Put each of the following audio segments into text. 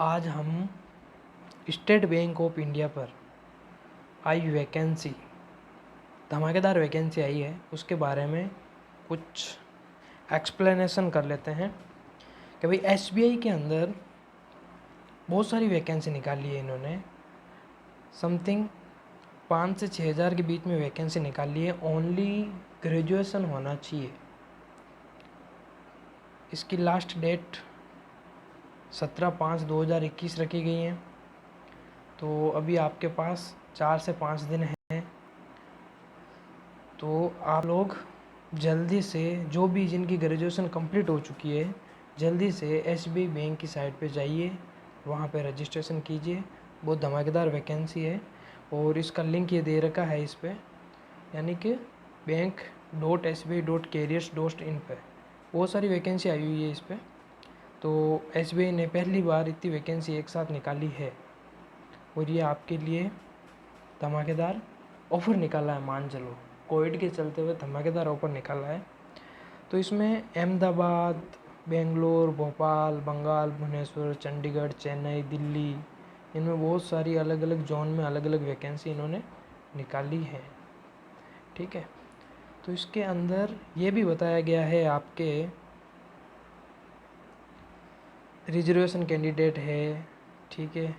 आज हम state bank of India पर आई वैकेंसी, धमाकेदार वैकेंसी आई है, उसके बारे में कुछ एक्सप्लेनेशन कर लेते हैं कि भाई एसबीआई के अंदर बहुत सारी वैकेंसी निकाली है इन्होंने। समथिंग 5 से 6 हज़ार के बीच में वैकेंसी निकाली है। ओनली ग्रेजुएशन होना चाहिए। इसकी लास्ट डेट 17/5/2021 रखी गई है। तो अभी आपके पास 4 से 5 दिन हैं। तो आप लोग जल्दी से, जो भी जिनकी ग्रेजुएशन कंप्लीट हो चुकी है, जल्दी से एसबीआई बैंक की साइट पे जाइए, वहाँ पे रजिस्ट्रेशन कीजिए। बहुत धमाकेदार वैकेंसी है और इसका लिंक ये दे रखा है इस पर, यानी कि bank.sbi.careers.in पे बहुत सारी वैकेंसी आई हुई है इस पर। तो एसबीआई ने पहली बार इतनी वैकेंसी एक साथ निकाली है और ये आपके लिए धमाकेदार ऑफ़र निकाला है। मान चलो कोविड के चलते हुए धमाकेदार ऑफ़र निकाला है। तो इसमें अहमदाबाद, बेंगलोर, भोपाल, बंगाल, भुवनेश्वर, चंडीगढ़, चेन्नई, दिल्ली, इनमें बहुत सारी अलग अलग जोन में अलग अलग वैकेंसी इन्होंने निकाली है। ठीक है, तो इसके अंदर ये भी बताया गया है आपके रिजर्वेशन कैंडिडेट है, ठीक है,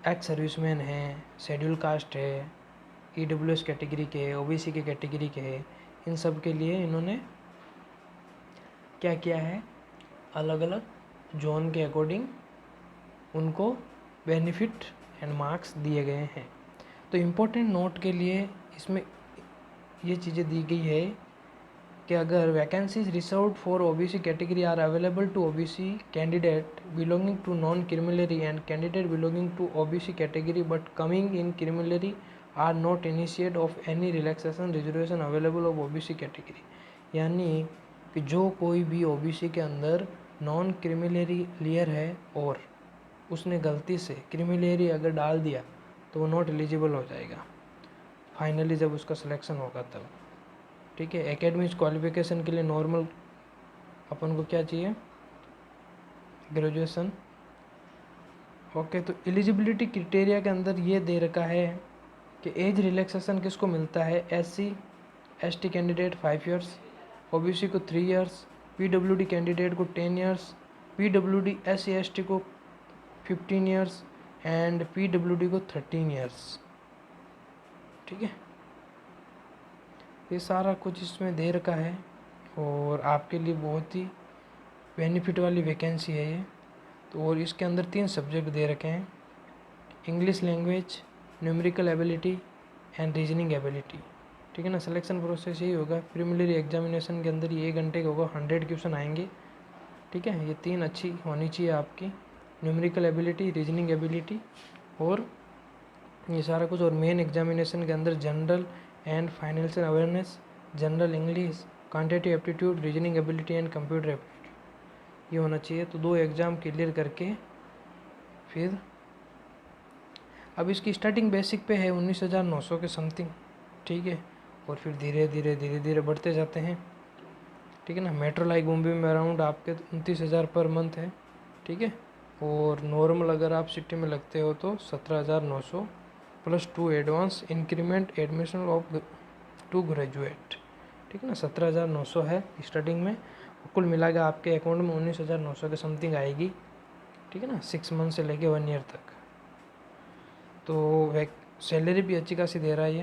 एक्स सर्विसमैन है, शेड्यूल कास्ट है, ईडब्ल्यूएस कैटेगरी के है, ओबीसी के कैटेगरी के है, इन सब के लिए इन्होंने क्या किया है, अलग अलग जोन के अकॉर्डिंग उनको बेनिफिट एंड मार्क्स दिए गए हैं। तो इम्पोर्टेंट नोट के लिए इसमें ये चीज़ें दी गई है कि अगर vacancies reserved for OBC category are available to OBC candidate belonging to non creamy and candidate belonging to OBC category but coming in creamy are not initiate of any relaxation reservation available of OBC category. यानी कि जो कोई भी OBC के अंदर non क्रिमिनरी layer है और उसने गलती से क्रिमिनरी अगर डाल दिया तो वो नॉट एलिजिबल हो जाएगा फाइनली जब उसका सिलेक्शन होगा तब। ठीक है, एकेडमिक क्वालिफिकेशन के लिए नॉर्मल अपन को क्या चाहिए, ग्रेजुएशन। ओके, तो एलिजिबिलिटी क्राइटेरिया के अंदर ये दे रखा है कि एज रिलैक्सेशन किसको मिलता है, SC ST candidate 5 years, OBC को 3 इयर्स, पीडब्ल्यूडी कैंडिडेट को 10 इयर्स, पीडब्ल्यूडी एससी एसटी को 15 इयर्स एंड पीडब्ल्यूडी को 13 इयर्स। ठीक है, ये सारा कुछ इसमें दे रखा है और आपके लिए बहुत ही बेनिफिट वाली वैकेंसी है ये। तो और इसके अंदर 3 सब्जेक्ट दे रखे हैं, English language, numerical ability and reasoning ability. ठीक है ना, सिलेक्शन प्रोसेस यही होगा। प्रीलिमिनरी एग्जामिनेशन के अंदर ये 1 घंटे का होगा, 100 क्वेश्चन आएंगे। ठीक है, ये 3 अच्छी होनी चाहिए आपकी, न्यूमेरिकल एबिलिटी, रीजनिंग एबिलिटी और ये सारा कुछ। और मेन एग्जामिनेशन के अंदर general and financial awareness, general English, quantitative aptitude, reasoning ability and computer aptitude, ये होना चाहिए। तो 2 एग्ज़ाम क्लियर करके फिर अब इसकी स्टार्टिंग बेसिक पे है 19,900 के समथिंग। ठीक है, और फिर धीरे धीरे बढ़ते जाते हैं। ठीक है ना, मेट्रो लाइक बॉम्बे में अराउंड आपके 29,000 पर मंथ है। ठीक है, और नॉर्मल अगर आप सिटी में लगते हो तो 17,900 plus 2 advance increment admission of to graduate. ठीक है ना, 17,900 है स्टार्टिंग में, कुल मिला के आपके अकाउंट में 19,900 के समथिंग आएगी। ठीक है ना, 6 मंथ से लेके 1 ईयर तक। तो सैलरी भी अच्छी खासी दे रहा है ये।